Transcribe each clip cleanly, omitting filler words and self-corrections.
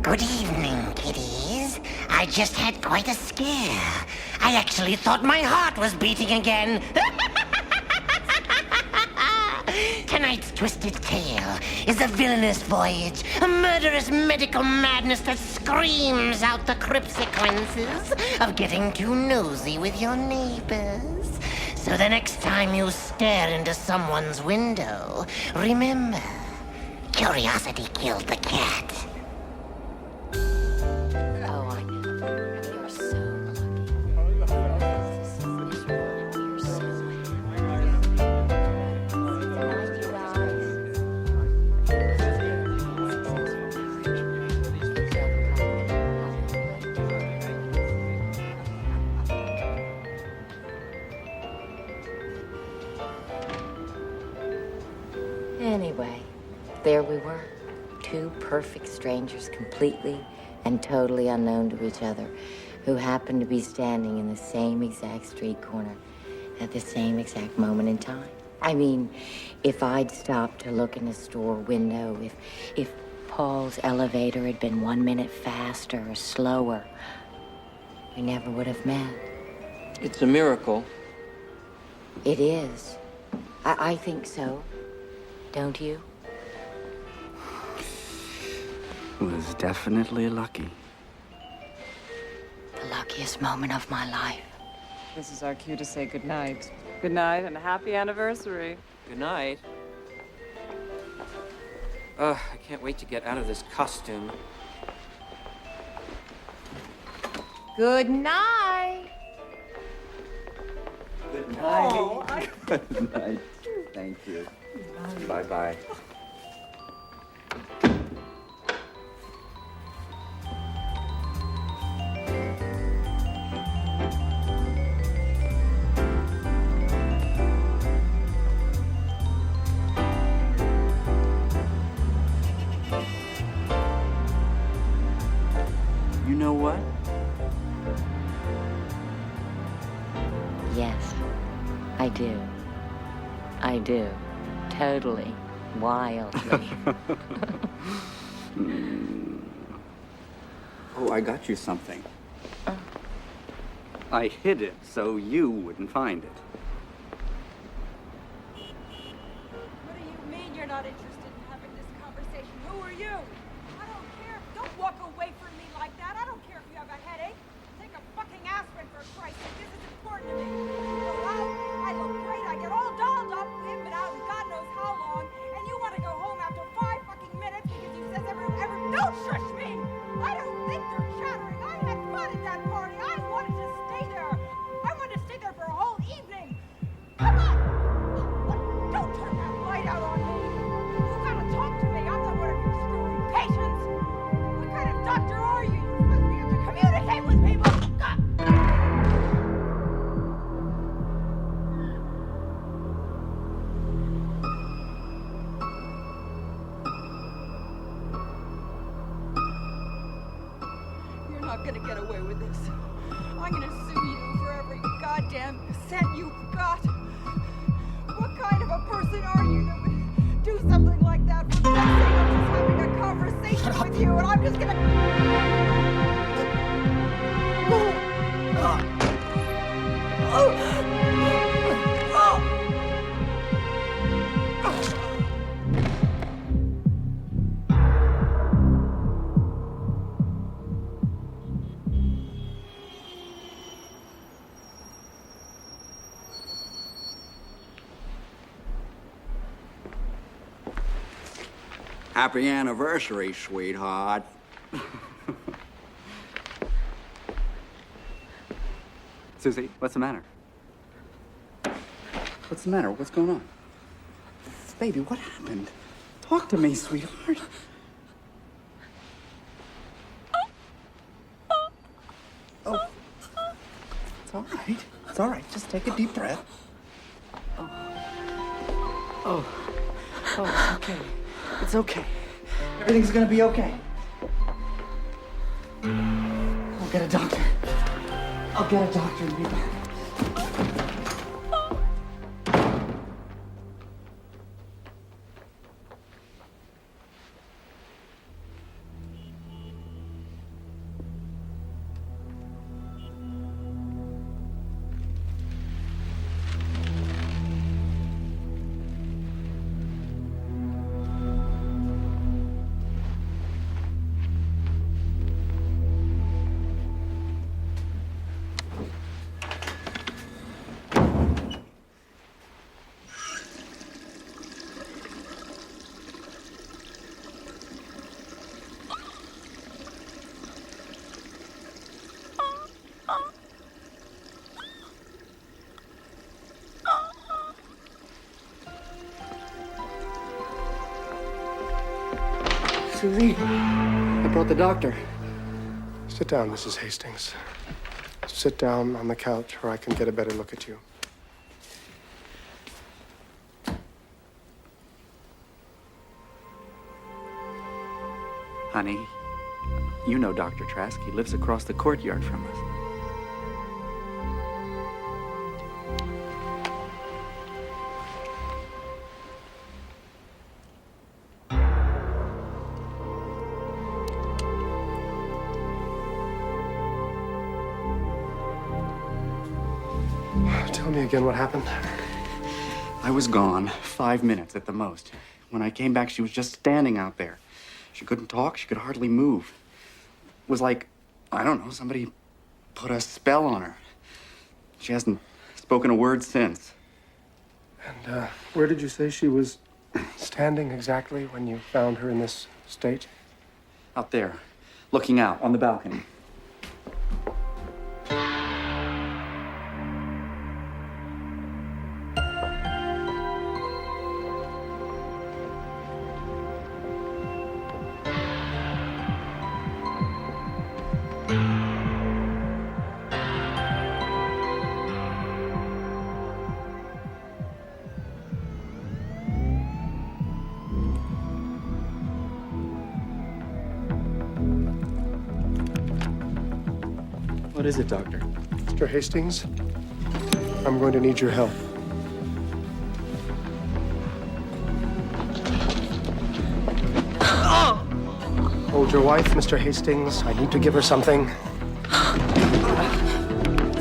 Good evening, kiddies. I just had quite a scare. I actually thought my heart was beating again. Tonight's twisted tale is a villainous voyage, a murderous medical madness that screams out the consequences of getting too nosy with your neighbors. So the next time you stare into someone's window, remember, curiosity killed the cat. Anyway, there we were, two perfect strangers, completely and totally unknown to each other, who happened to be standing in the same exact street corner at the same exact moment in time. I mean, if I'd stopped to look in a store window, if Paul's elevator had been 1 minute faster or slower, we never would have met. It's a miracle. It is. I think so. Don't you? Was definitely lucky. The luckiest moment of my life. This is our cue to say goodnight. Good night and a happy anniversary. Good night. I can't wait to get out of this costume. Good night. Good night. Good night. Thank you. Bye-bye. You know what? Yes, I do. I do. Totally. Wildly. Oh, I got you something. I hid it so you wouldn't find it. What do you mean you're not interested in having this conversation? Who are you? I don't care. Don't walk away from me like that. I don't care if you have a headache. Take a fucking aspirin for Christ's sake. This is important to me. You go out, I look great, I get all dolled up. We haven't been out in God knows how long. And you want to go home after 5 fucking minutes because you said ever, don't shush me! I don't think they're chattering. I had fun at that party. I wanted to stay there. I wanted to stay there for a whole evening. Come on! Don't turn that light out on me. You gotta talk to me. I'm not one of your screwy patients. What kind of doctor are you? You're supposed to be able to communicate with people. God. You're not gonna get away with this. I'm gonna sue you for every goddamn cent you've got. What kind of a person are you that would do something like that for nothing? I'm just having a conversation with you, and I'm just gonna. Happy anniversary, sweetheart. Susie, what's the matter? What's the matter? What's going on? Baby, what happened? Talk to me, sweetheart. Oh. It's all right. It's all right. Just take a deep breath. Oh, it's okay. It's okay. Everything's gonna be okay. I'll get a doctor. I'll get a doctor and be back. Susie, I brought the doctor. Sit down, Mrs. Hastings. Sit down on the couch where I can get a better look at you. Honey, you know Dr. Trask. He lives across the courtyard from us. Tell me again what happened. I was gone 5 minutes at the most. When I came back, she was just standing out there. She couldn't talk. She could hardly move. It was like, I don't know, somebody put a spell on her. She hasn't spoken a word since. And where did you say she was standing exactly when you found her in this state? Out there, looking out on the balcony. What is it, Doctor? Mr. Hastings, I'm going to need your help. Hold your wife, Mr. Hastings. I need to give her something.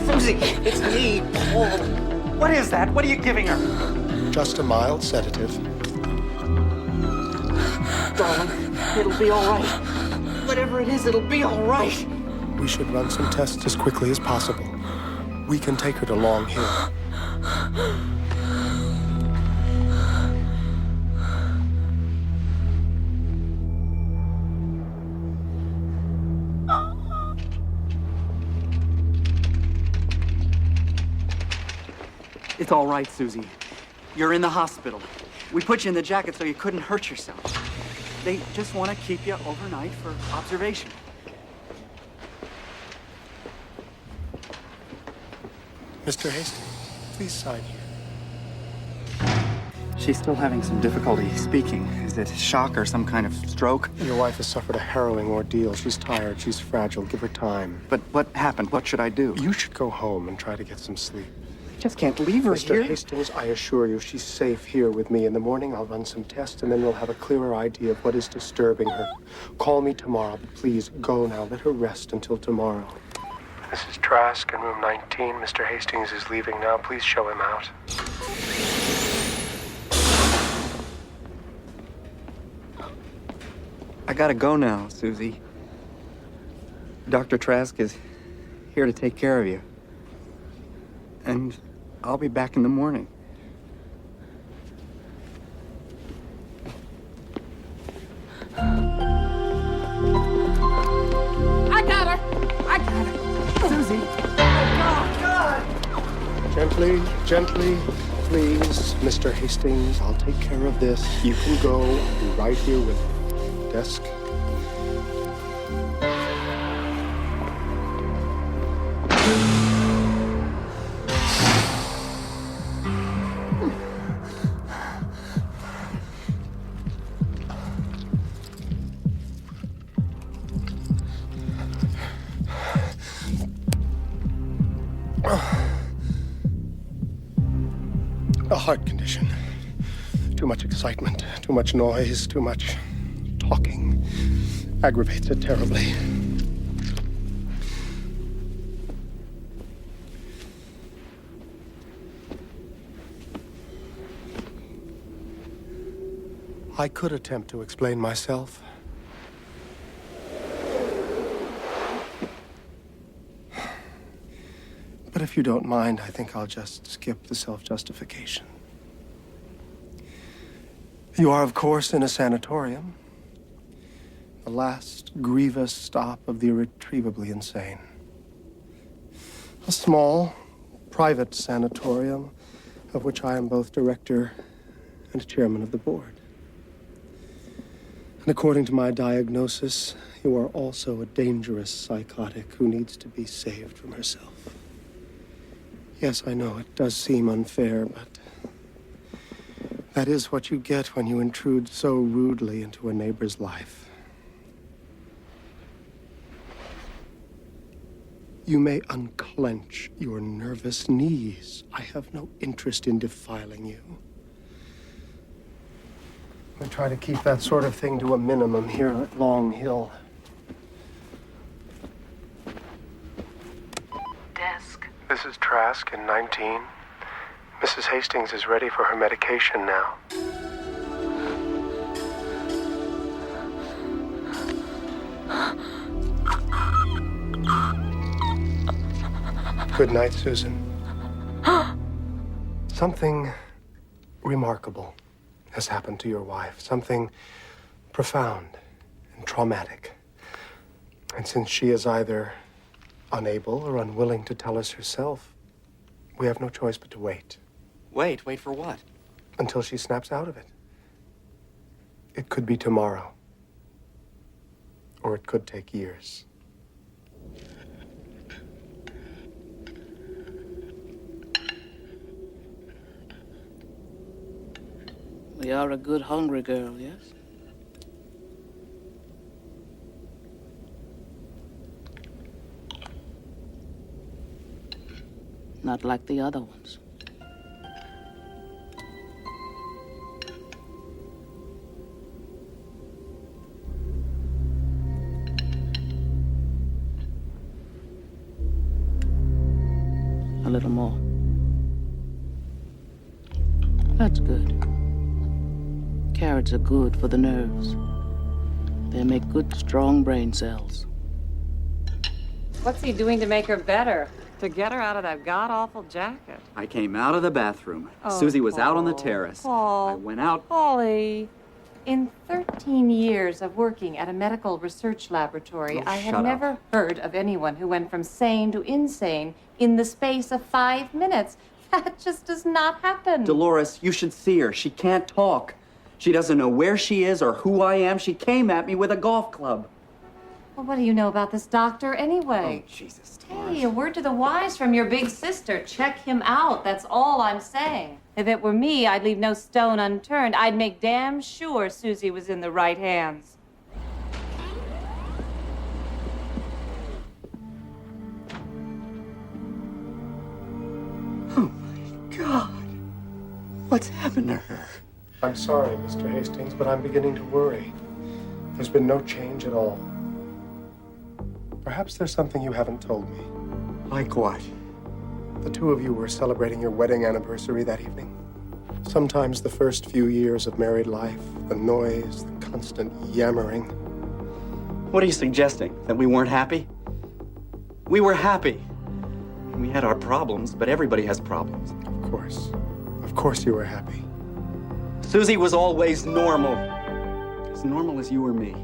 Susie, it's me, Paul. What is that? What are you giving her? Just a mild sedative. Darling, it'll be all right. Whatever it is, it'll be all right. We should run some tests as quickly as possible. We can take her to Long Hill. It's all right, Susie. You're in the hospital. We put you in the jacket so you couldn't hurt yourself. They just want to keep you overnight for observation. Mr. Hastings, please sign here. She's still having some difficulty speaking. Is it shock or some kind of stroke? Your wife has suffered a harrowing ordeal. She's tired. She's fragile. Give her time. But what happened? What should I do? You should go home and try to get some sleep. I just can't leave her Mr. here. Hastings, I assure you, she's safe here with me. In the morning, I'll run some tests, and then we'll have a clearer idea of what is disturbing her. Call me tomorrow, but please go now. Let her rest until tomorrow. This is Trask in room 19. Mr. Hastings is leaving now. Please show him out. I gotta go now, Susie. Dr. Trask is here to take care of you. And I'll be back in the morning. I got her! I got her! Susie! Gently, gently, please, Mr. Hastings. I'll take care of this. You can go. I'll be right here with you. Desk. A heart condition. Too much excitement, too much noise, too much talking. Aggravates it terribly. I could attempt to explain myself. But if you don't mind, I think I'll just skip the self-justification. You are, of course, in a sanatorium. The last grievous stop of the irretrievably insane. A small, private sanatorium of which I am both director and chairman of the board. And according to my diagnosis, you are also a dangerous psychotic who needs to be saved from herself. Yes, I know it does seem unfair, but that is what you get when you intrude so rudely into a neighbor's life. You may unclench your nervous knees. I have no interest in defiling you. I try to keep that sort of thing to a minimum here at Long Hill. Desk. This is Trask in 19. Mrs. Hastings is ready for her medication now. Good night, Susan. Something remarkable has happened to your wife. Something profound and traumatic. And since she is either unable or unwilling to tell us herself, we have no choice but to wait. Wait for what? Until she snaps out of it. It could be tomorrow. Or it could take years. We are a good hungry girl, yes? Not like the other ones. A little more. That's good. Carrots are good for the nerves. They make good, strong brain cells. What's he doing to make her better? To get her out of that god-awful jacket? I came out of the bathroom. Oh, Susie was out on the Paul. terrace. Paul. I went out. Polly. In 13 years of working at a medical research laboratory, I had shut up. never heard of anyone who went from sane to insane in the space of 5 minutes. That just does not happen. Dolores, you should see her. She can't talk. She doesn't know where she is or who I am. She came at me with a golf club. Well, what do you know about this doctor anyway? Oh, Jesus, Dolores. Hey, a word to the wise from your big sister. Check him out. That's all I'm saying. If it were me, I'd leave no stone unturned. I'd make damn sure Susie was in the right hands. Oh, my God. What's happened to her? I'm sorry, Mr. Hastings, but I'm beginning to worry. There's been no change at all. Perhaps there's something you haven't told me. Like what? The two of you were celebrating your wedding anniversary that evening. Sometimes the first few years of married life, the noise, the constant yammering. What are you suggesting? That we weren't happy? We were happy. We had our problems, but everybody has problems. Of course. Of course you were happy. Susie was always normal. As normal as you or me.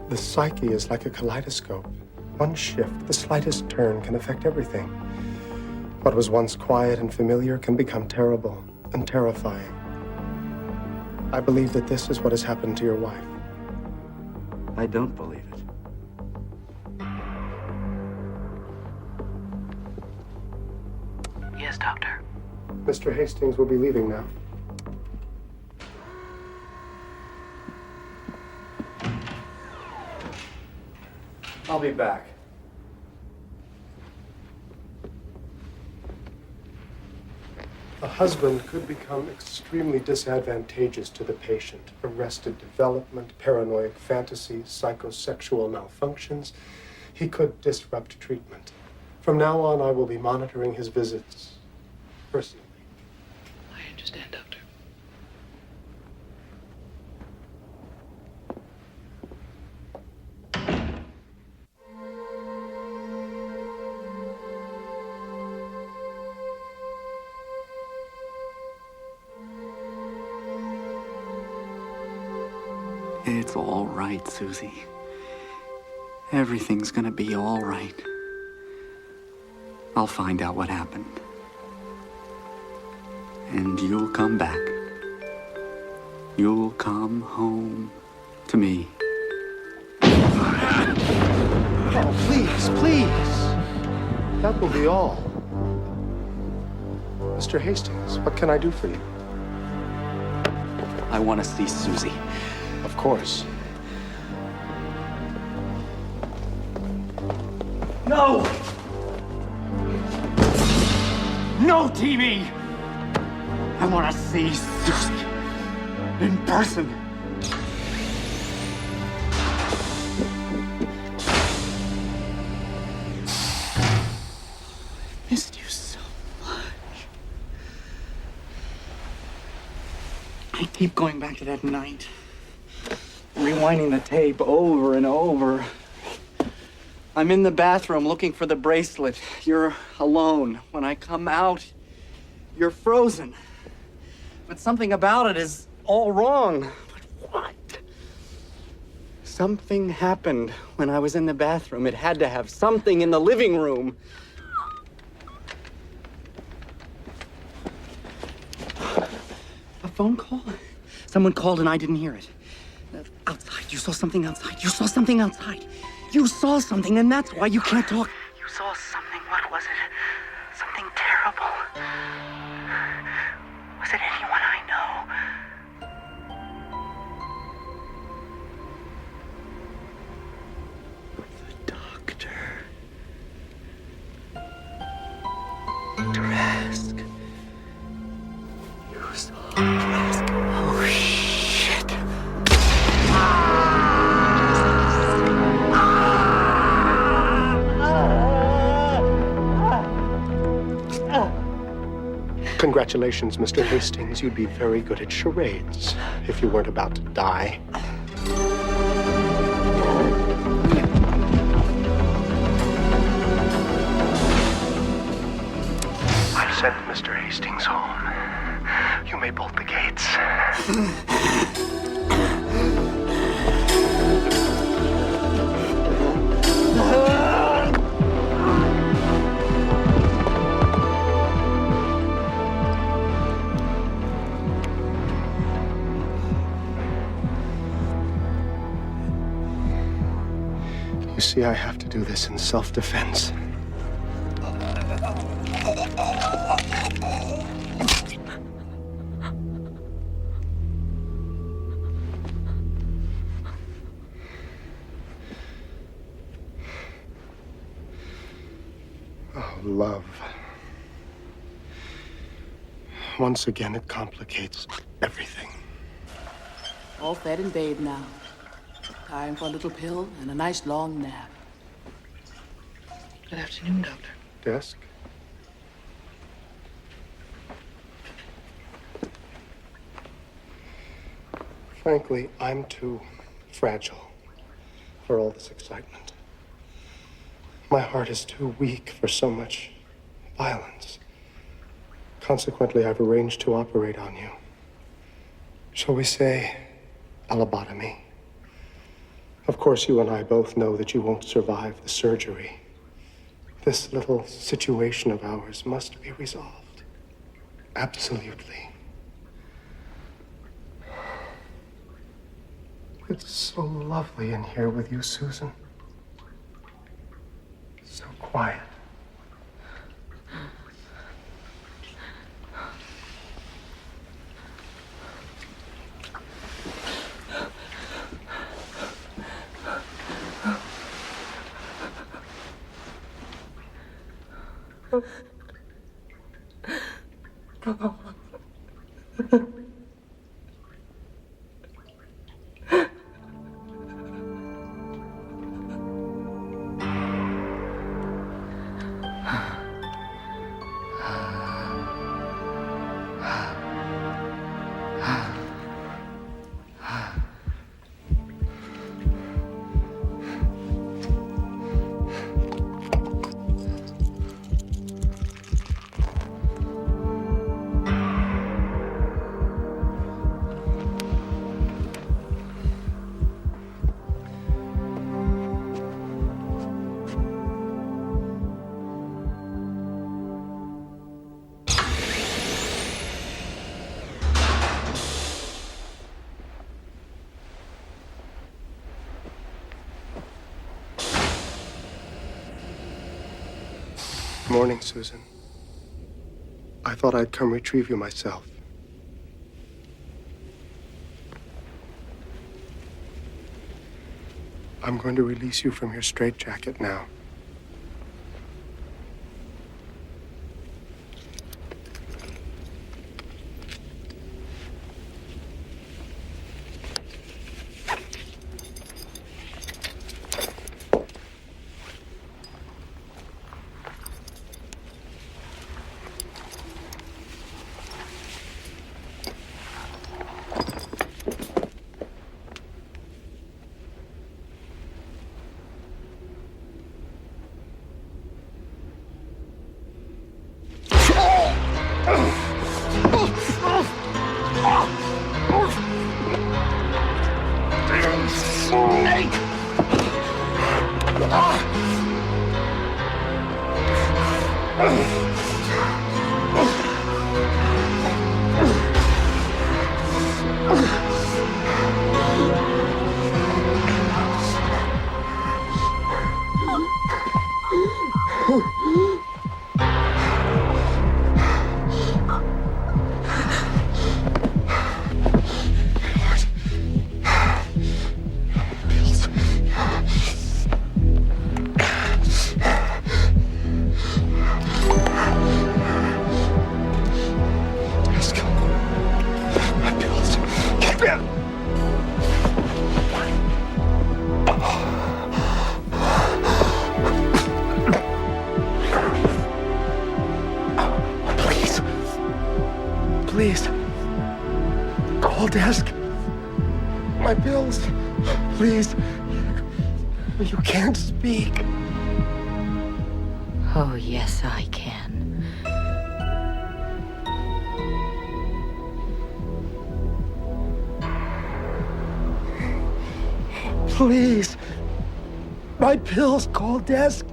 The psyche is like a kaleidoscope. One shift, the slightest turn can affect everything. What was once quiet and familiar can become terrible and terrifying. I believe that this is what has happened to your wife. I don't believe it. Yes, Doctor. Mr. Hastings will be leaving now. I'll be back. A husband could become extremely disadvantageous to the patient. Arrested development, paranoid fantasies, psychosexual malfunctions. He could disrupt treatment. From now on, I will be monitoring his visits personally. I understand, Doctor. It's all right, Susie. Everything's gonna be all right. I'll find out what happened. And you'll come back. You'll come home to me. Oh, please, please. That will be all. Mr. Hastings, what can I do for you? I want to see Susie. Of course. No! No TV! I want to see Susie in person. I missed you so much. I keep going back to that night, rewinding the tape over and over. I'm in the bathroom looking for the bracelet. You're alone. When I come out, you're frozen. But something about it is all wrong. But what? Something happened when I was in the bathroom. It had to have something in the living room. A phone call? Someone called and I didn't hear it. Outside. You saw something outside. You saw something outside. You saw something, and that's why you can't talk. You saw something. What was it? Something terrible. Was it anyone I know? The doctor. Trask. You saw Trask. Oh, shit. Congratulations, Mr. Hastings. You'd be very good at charades if you weren't about to die. I've sent Mr. Hastings home. You may bolt the gates. You see, I have to do this in self-defense. Oh, love. Once again, it complicates everything. All fed and bathed now. Time for a little pill and a nice long nap. Good afternoon, Doctor. Desk? Frankly, I'm too fragile for all this excitement. My heart is too weak for so much violence. Consequently, I've arranged to operate on you. Shall we say, a lobotomy? Of course, you and I both know that you won't survive the surgery. This little situation of ours must be resolved. Absolutely. It's so lovely in here with you, Susan. So quiet. Morning, Susan. I thought I'd come retrieve you myself. I'm going to release you from your straitjacket now. Please. Call desk. My bills. Please. You can't speak. Oh, yes, I can. Please. My pills. Call desk.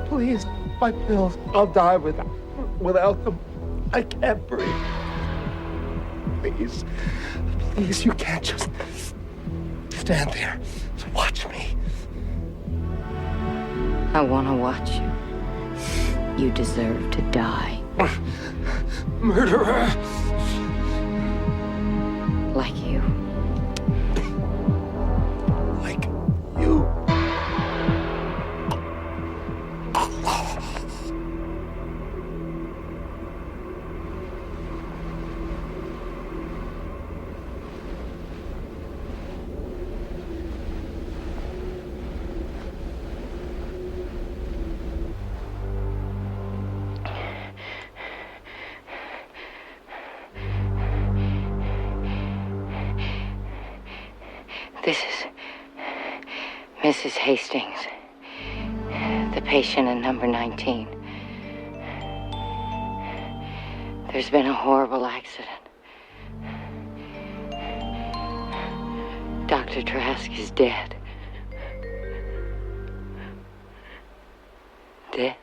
Please. My pills. I'll die without them. I can't breathe. Please. Please, you can't just stand there. Watch me. I want to watch you. You deserve to die. Murderer. Like you. Like you. This is Mrs. Hastings, the patient in number 19. There's been a horrible accident. Dr. Trask is dead. Dead.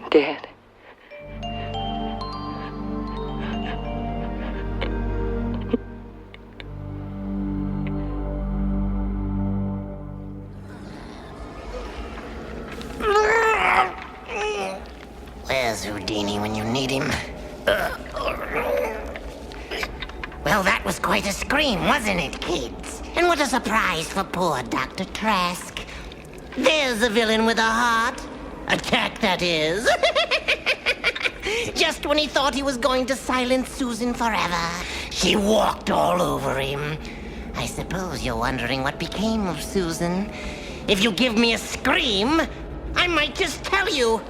Dead. Where's Houdini when you need him? Well, that was quite a scream, wasn't it, kids? And what a surprise for poor Dr. Trask. There's a villain with a heart. Attack, that is. Just when he thought he was going to silence Susan forever, she walked all over him. I suppose you're wondering what became of Susan. If you give me a scream, I might just tell you.